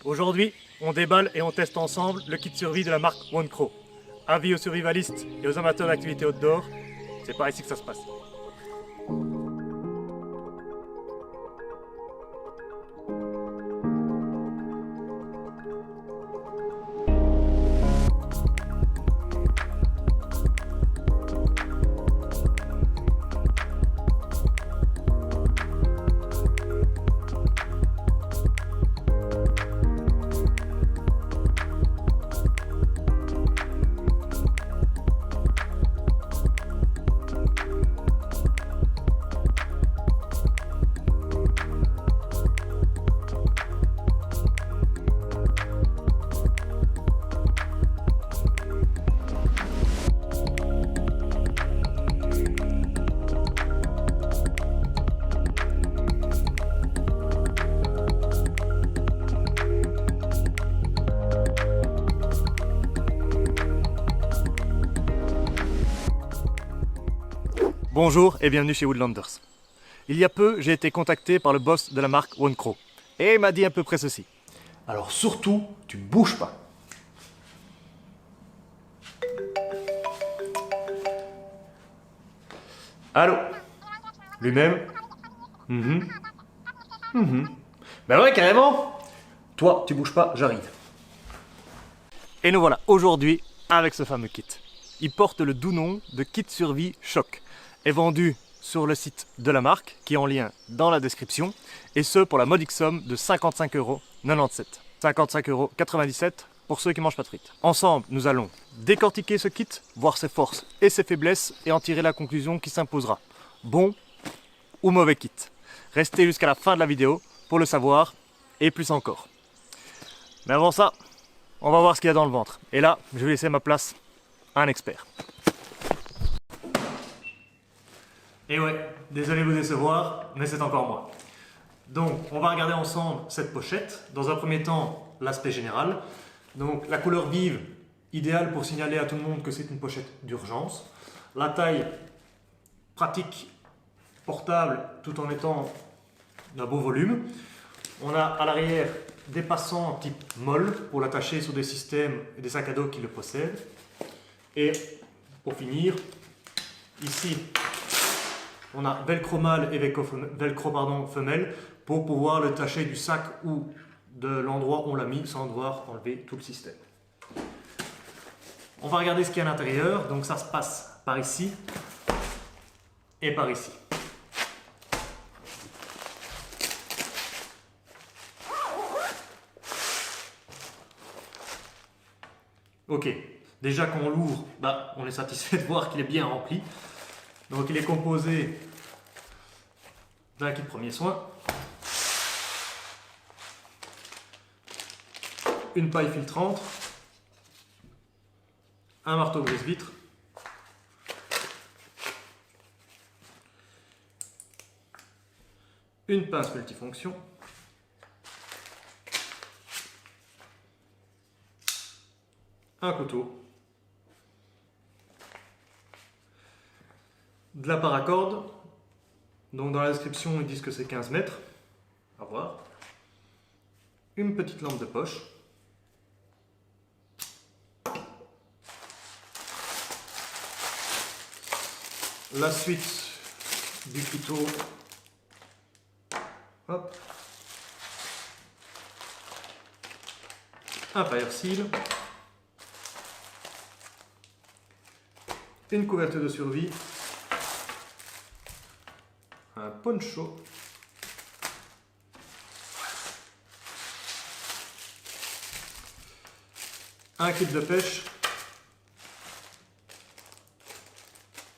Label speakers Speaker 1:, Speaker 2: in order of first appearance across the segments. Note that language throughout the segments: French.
Speaker 1: Aujourd'hui, on déballe et on teste ensemble le kit survie de la marque OneCrow. Avis aux survivalistes et aux amateurs d'activités outdoor, c'est par ici que ça se passe. Bonjour et bienvenue chez Woodlanders. Il y a peu, j'ai été contacté par le boss de la marque OneCrow et il m'a dit à peu près ceci.
Speaker 2: Alors surtout, tu bouges pas. Allô? Lui-même? Ben ouais, carrément. Toi, tu bouges pas, j'arrive.
Speaker 1: Et nous voilà aujourd'hui avec ce fameux kit. Il porte le doux nom de Kit Survie Choc. Est vendu sur le site de la marque qui est en lien dans la description et ce pour la modique somme de 55,97 €. 55,97 € pour ceux qui mangent pas de frites. Ensemble, nous allons décortiquer ce kit, voir ses forces et ses faiblesses et en tirer la conclusion qui s'imposera. Bon ou mauvais kit. Restez jusqu'à la fin de la vidéo pour le savoir et plus encore. Mais avant ça, on va voir ce qu'il y a dans le ventre. Et là, je vais laisser ma place à un expert. Et ouais, désolé de vous décevoir, mais c'est encore moi. Donc, on va regarder ensemble cette pochette. Dans un premier temps, l'aspect général. Donc, la couleur vive, idéale pour signaler à tout le monde que c'est une pochette d'urgence. La taille, pratique, portable, tout en étant d'un beau volume. On a à l'arrière des passants type molle pour l'attacher sur des systèmes et des sacs à dos qui le possèdent. Et pour finir, ici, on a velcro mâle et velcro femelle pour pouvoir le tacher du sac ou de l'endroit où on l'a mis sans devoir enlever tout le système. On va regarder ce qu'il y a à l'intérieur. Donc ça se passe par ici et par ici. Ok, déjà quand on l'ouvre, on est satisfait de voir qu'il est bien rempli. Donc il est composé d'un kit premier soin, une paille filtrante, un marteau brise-vitre, une pince multifonction, un couteau, de la paracorde, donc dans la description ils disent que c'est 15 mètres, à voir, une petite lampe de poche, la suite du couteau, hop, un fire seal, une couverture de survie, un poncho, un kit de pêche,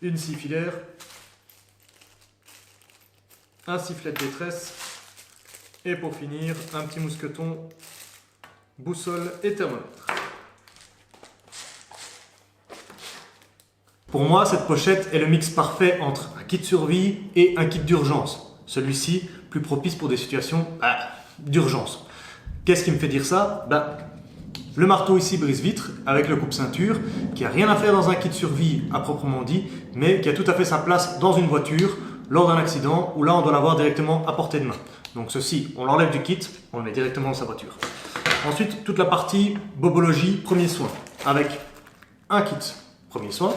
Speaker 1: une scie filaire, un sifflet de détresse et pour finir un petit mousqueton, boussole et thermomètre. Pour moi, cette pochette est le mix parfait entre un kit survie et un kit d'urgence. Celui-ci, plus propice pour des situations d'urgence. Qu'est-ce qui me fait dire ça? Le marteau ici brise-vitre avec le coupe-ceinture qui n'a rien à faire dans un kit survie à proprement dit, mais qui a tout à fait sa place dans une voiture lors d'un accident où là on doit l'avoir directement à portée de main. Donc ceci, on l'enlève du kit, on le met directement dans sa voiture. Ensuite, toute la partie bobologie, premier soin, avec un kit premier soin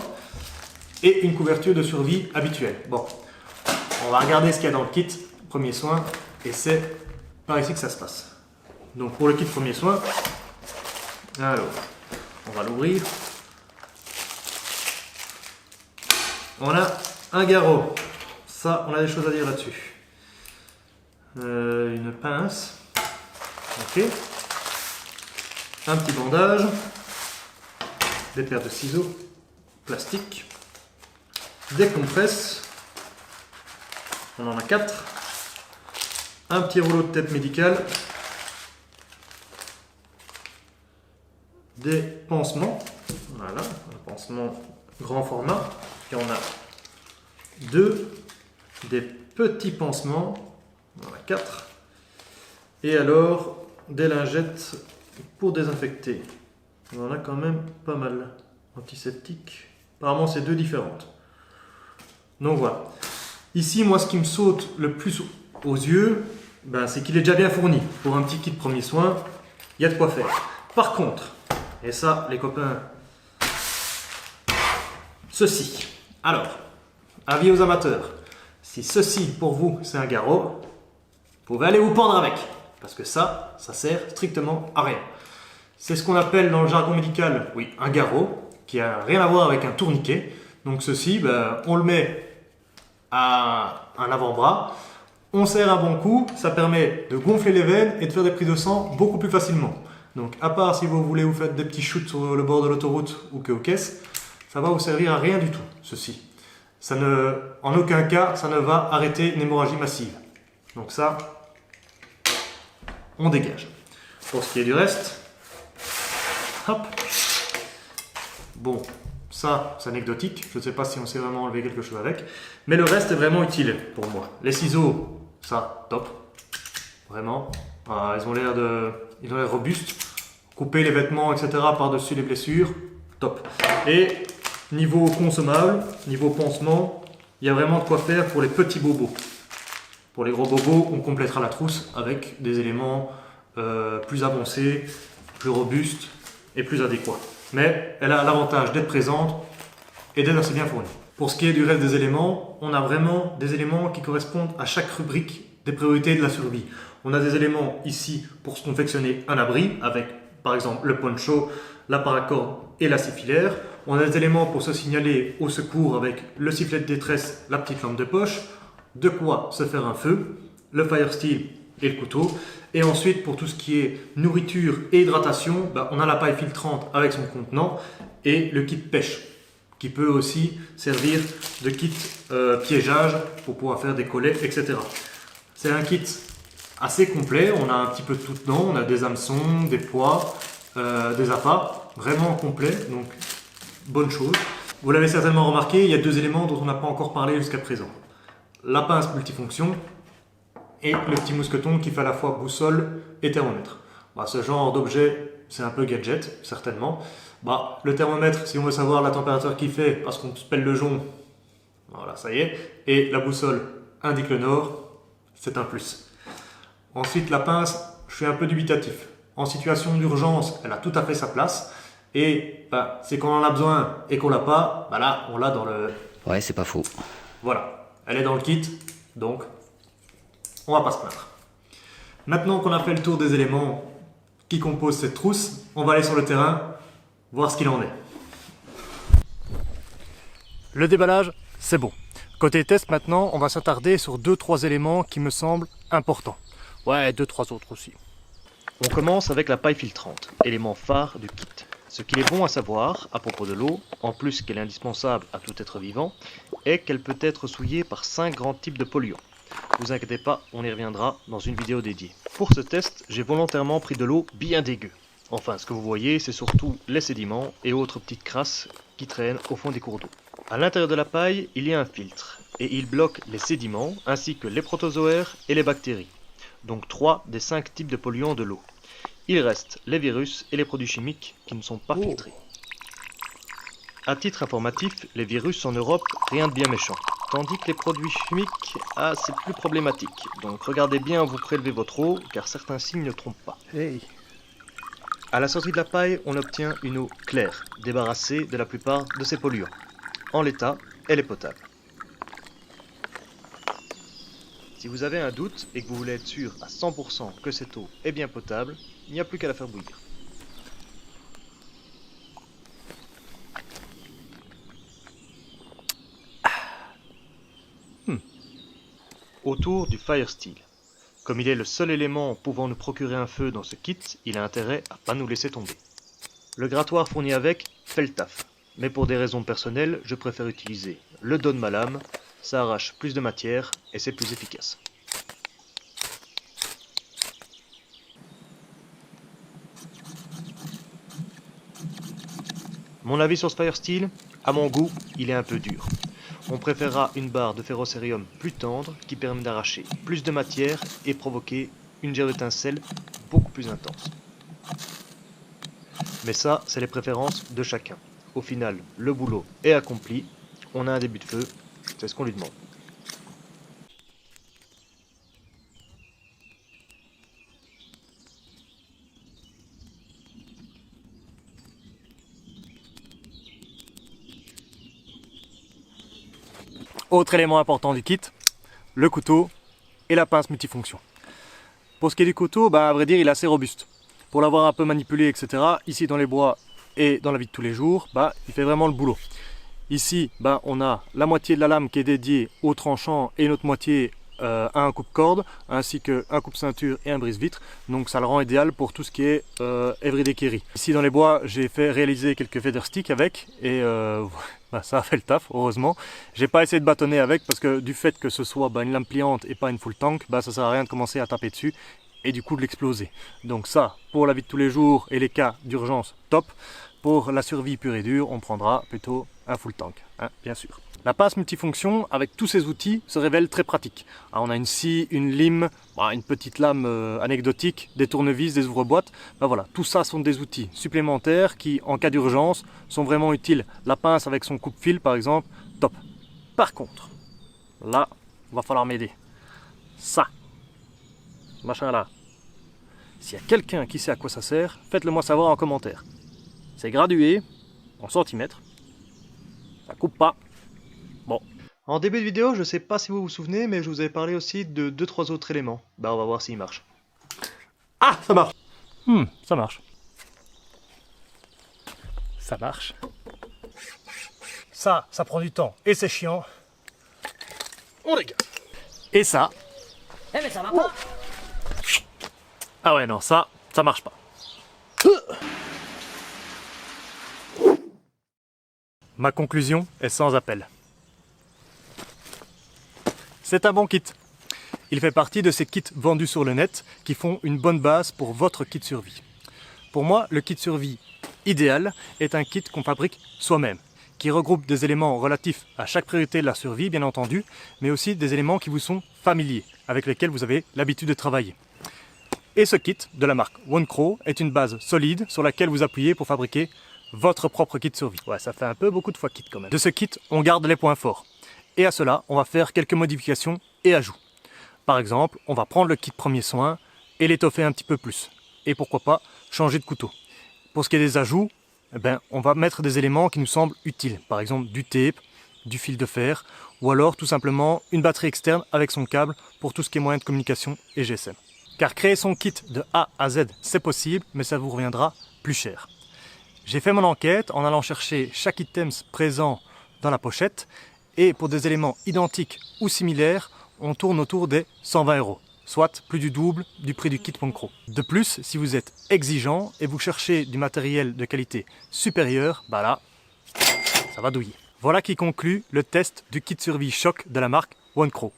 Speaker 1: et une couverture de survie habituelle. Bon, on va regarder ce qu'il y a dans le kit premier soin et c'est par ici que ça se passe. Donc pour le kit premier soin, alors, on va l'ouvrir. On a un garrot, ça on a des choses à dire là-dessus. Une pince, ok. Un petit bandage, des paires de ciseaux, plastique, des compresses, on en a 4, un petit rouleau de tape médicale, des pansements, voilà, un pansement grand format, il y en a 2, des petits pansements, on en a 4, et alors des lingettes pour désinfecter. On en a quand même pas mal. Antiseptique. Apparemment, c'est 2 différentes. Donc voilà. Ici, moi, ce qui me saute le plus aux yeux, c'est qu'il est déjà bien fourni. Pour un petit kit premier soin, il y a de quoi faire. Par contre, et ça, les copains, ceci. Alors, avis aux amateurs. Si ceci, pour vous, c'est un garrot, vous pouvez aller vous pendre avec. Parce que ça sert strictement à rien. C'est ce qu'on appelle dans le jargon médical, oui, un garrot, qui n'a rien à voir avec un tourniquet. Donc ceci, on le met à un avant-bras, on serre un bon coup, ça permet de gonfler les veines et de faire des prises de sang beaucoup plus facilement. Donc à part si vous voulez vous faire des petits shoots sur le bord de l'autoroute ou que aux caisses, ça va vous servir à rien du tout, ceci. En aucun cas, ça ne va arrêter une hémorragie massive. Donc ça, on dégage. Pour ce qui est du reste, hop. Bon, ça c'est anecdotique, je ne sais pas si on sait vraiment enlever quelque chose avec, mais le reste est vraiment utile pour moi. Les ciseaux, ça, top, vraiment, ils ont l'air robustes, couper les vêtements, etc. par-dessus les blessures, top. Et niveau consommable, niveau pansement, il y a vraiment de quoi faire pour les petits bobos. Pour les gros bobos, on complétera la trousse avec des éléments plus avancés, plus robustes et plus adéquats. Mais elle a l'avantage d'être présente et d'être assez bien fournie. Pour ce qui est du reste des éléments, on a vraiment des éléments qui correspondent à chaque rubrique des priorités de la survie. On a des éléments ici pour se confectionner un abri avec par exemple le poncho, la paracorde et la civière. On a des éléments pour se signaler au secours avec le sifflet de détresse, la petite lampe de poche, de quoi se faire un feu, le fire steel et le couteau. Et ensuite, pour tout ce qui est nourriture et hydratation, on a la paille filtrante avec son contenant et le kit pêche, qui peut aussi servir de kit piégeage pour pouvoir faire des collets, etc. C'est un kit assez complet, on a un petit peu de tout dedans, on a des hameçons, des poids, des appâts, vraiment complet, donc bonne chose. Vous l'avez certainement remarqué, il y a 2 éléments dont on n'a pas encore parlé jusqu'à présent. La pince multifonction et le petit mousqueton qui fait à la fois boussole et thermomètre. Ce genre d'objet, c'est un peu gadget, certainement. Le thermomètre, si on veut savoir la température qu'il fait parce qu'on se pèle le jonc, voilà, ça y est. Et la boussole indique le nord, c'est un plus. Ensuite, la pince, je suis un peu dubitatif. En situation d'urgence, elle a tout à fait sa place. Et c'est quand on en a besoin et qu'on l'a pas, là, on l'a dans le...
Speaker 2: Ouais, c'est pas faux.
Speaker 1: Voilà, elle est dans le kit, donc on va pas se plaindre. Maintenant qu'on a fait le tour des éléments qui composent cette trousse, on va aller sur le terrain, voir ce qu'il en est. Le déballage, c'est bon. Côté test maintenant, on va s'attarder sur 2-3 éléments qui me semblent importants. Ouais, 2-3 autres aussi.
Speaker 2: On commence avec la paille filtrante, élément phare du kit. Ce qu'il est bon à savoir à propos de l'eau, en plus qu'elle est indispensable à tout être vivant, est qu'elle peut être souillée par 5 grands types de polluants. Vous inquiétez pas, on y reviendra dans une vidéo dédiée. Pour ce test, j'ai volontairement pris de l'eau bien dégueu. Enfin, ce que vous voyez, c'est surtout les sédiments et autres petites crasses qui traînent au fond des cours d'eau. À l'intérieur de la paille, il y a un filtre, et il bloque les sédiments, ainsi que les protozoaires et les bactéries. Donc 3 des 5 types de polluants de l'eau. Il reste les virus et les produits chimiques qui ne sont pas filtrés. À titre informatif, les virus en Europe, rien de bien méchant. Tandis que les produits chimiques, c'est plus problématique. Donc regardez bien où vous prélevez votre eau, car certains signes ne trompent pas.
Speaker 1: Hey.
Speaker 2: À la sortie de la paille, on obtient une eau claire, débarrassée de la plupart de ses polluants. En l'état, elle est potable. Si vous avez un doute et que vous voulez être sûr à 100% que cette eau est bien potable, il n'y a plus qu'à la faire bouillir. Autour du fire steel. Comme il est le seul élément pouvant nous procurer un feu dans ce kit, il a intérêt à pas nous laisser tomber. Le grattoir fourni avec fait le taf, mais pour des raisons personnelles, je préfère utiliser le dos de ma lame, ça arrache plus de matière et c'est plus efficace. Mon avis sur ce fire steel, à mon goût, il est un peu dur. On préférera une barre de ferrocérium plus tendre qui permet d'arracher plus de matière et provoquer une jet d'étincelle beaucoup plus intense. Mais ça, c'est les préférences de chacun. Au final, le boulot est accompli, on a un début de feu, c'est ce qu'on lui demande.
Speaker 1: Autre élément important du kit, le couteau et la pince multifonction. Pour ce qui est du couteau, à vrai dire, il est assez robuste. Pour l'avoir un peu manipulé, etc., ici dans les bois et dans la vie de tous les jours, il fait vraiment le boulot. Ici, on a la moitié de la lame qui est dédiée au tranchant et une autre moitié à un coupe-corde, ainsi qu'un coupe-ceinture et un brise-vitre. Donc ça le rend idéal pour tout ce qui est everyday carry. Ici dans les bois, j'ai fait réaliser quelques feather sticks avec et ça a fait le taf, heureusement. J'ai pas essayé de bâtonner avec parce que du fait que ce soit une lame pliante et pas une full tank, ça sert à rien de commencer à taper dessus et du coup de l'exploser. Donc ça, pour la vie de tous les jours et les cas d'urgence, top. Pour la survie pure et dure, on prendra plutôt un full tank, bien sûr. La pince multifonction, avec tous ces outils, se révèle très pratique. Alors, on a une scie, une lime, une petite lame anecdotique, des tournevis, des ouvre-boîtes. Voilà, tout ça sont des outils supplémentaires qui, en cas d'urgence, sont vraiment utiles. La pince avec son coupe-fil, par exemple, top. Par contre, là, il va falloir m'aider. Ça, ce machin-là. S'il y a quelqu'un qui sait à quoi ça sert, faites-le moi savoir en commentaire. C'est gradué en centimètres. Ça coupe pas. Bon.
Speaker 2: En début de vidéo, je sais pas si vous vous souvenez, mais je vous avais parlé aussi de 2-3 autres éléments. On va voir s'il marche.
Speaker 1: Ah, ça marche. Ça marche. Ça marche. Ça prend du temps et c'est chiant. On dégage. Et ça.
Speaker 3: Eh mais ça va pas.
Speaker 1: Ah ouais, non, ça marche pas. Ma conclusion est sans appel. C'est un bon kit. Il fait partie de ces kits vendus sur le net qui font une bonne base pour votre kit survie. Pour moi, le kit survie idéal est un kit qu'on fabrique soi-même, qui regroupe des éléments relatifs à chaque priorité de la survie, bien entendu, mais aussi des éléments qui vous sont familiers, avec lesquels vous avez l'habitude de travailler. Et ce kit de la marque OneCrow est une base solide sur laquelle vous appuyez pour fabriquer votre propre kit survie. Ouais, ça fait un peu beaucoup de fois kit quand même. De ce kit, on garde les points forts. Et à cela, on va faire quelques modifications et ajouts. Par exemple, on va prendre le kit premier soin et l'étoffer un petit peu plus. Et pourquoi pas changer de couteau. Pour ce qui est des ajouts, on va mettre des éléments qui nous semblent utiles. Par exemple du tape, du fil de fer, ou alors tout simplement une batterie externe avec son câble pour tout ce qui est moyen de communication et GSM. Car créer son kit de A à Z, c'est possible, mais ça vous reviendra plus cher. J'ai fait mon enquête en allant chercher chaque item présent dans la pochette et pour des éléments identiques ou similaires, on tourne autour des 120 €, soit plus du double du prix du kit OneCrow. De plus, si vous êtes exigeant et vous cherchez du matériel de qualité supérieure, là, ça va douiller. Voilà qui conclut le test du kit survie choc de la marque OneCrow.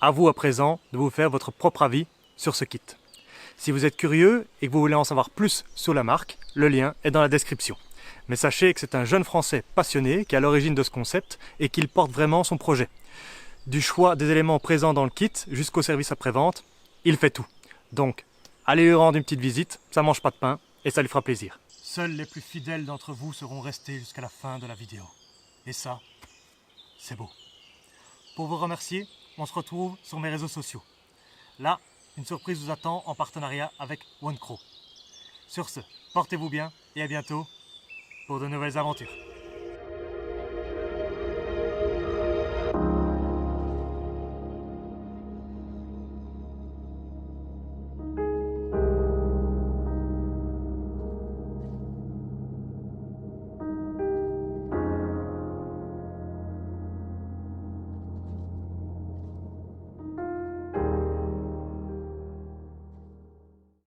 Speaker 1: À vous à présent de vous faire votre propre avis sur ce kit. Si vous êtes curieux et que vous voulez en savoir plus sur la marque, le lien est dans la description. Mais sachez que c'est un jeune Français passionné qui est à l'origine de ce concept et qu'il porte vraiment son projet. Du choix des éléments présents dans le kit jusqu'au service après-vente, il fait tout. Donc, allez lui rendre une petite visite, ça mange pas de pain et ça lui fera plaisir. Seuls les plus fidèles d'entre vous seront restés jusqu'à la fin de la vidéo. Et ça, c'est beau. Pour vous remercier, on se retrouve sur mes réseaux sociaux. Là, une surprise vous attend en partenariat avec OneCrow. Sur ce, portez-vous bien et à bientôt pour de nouvelles aventures.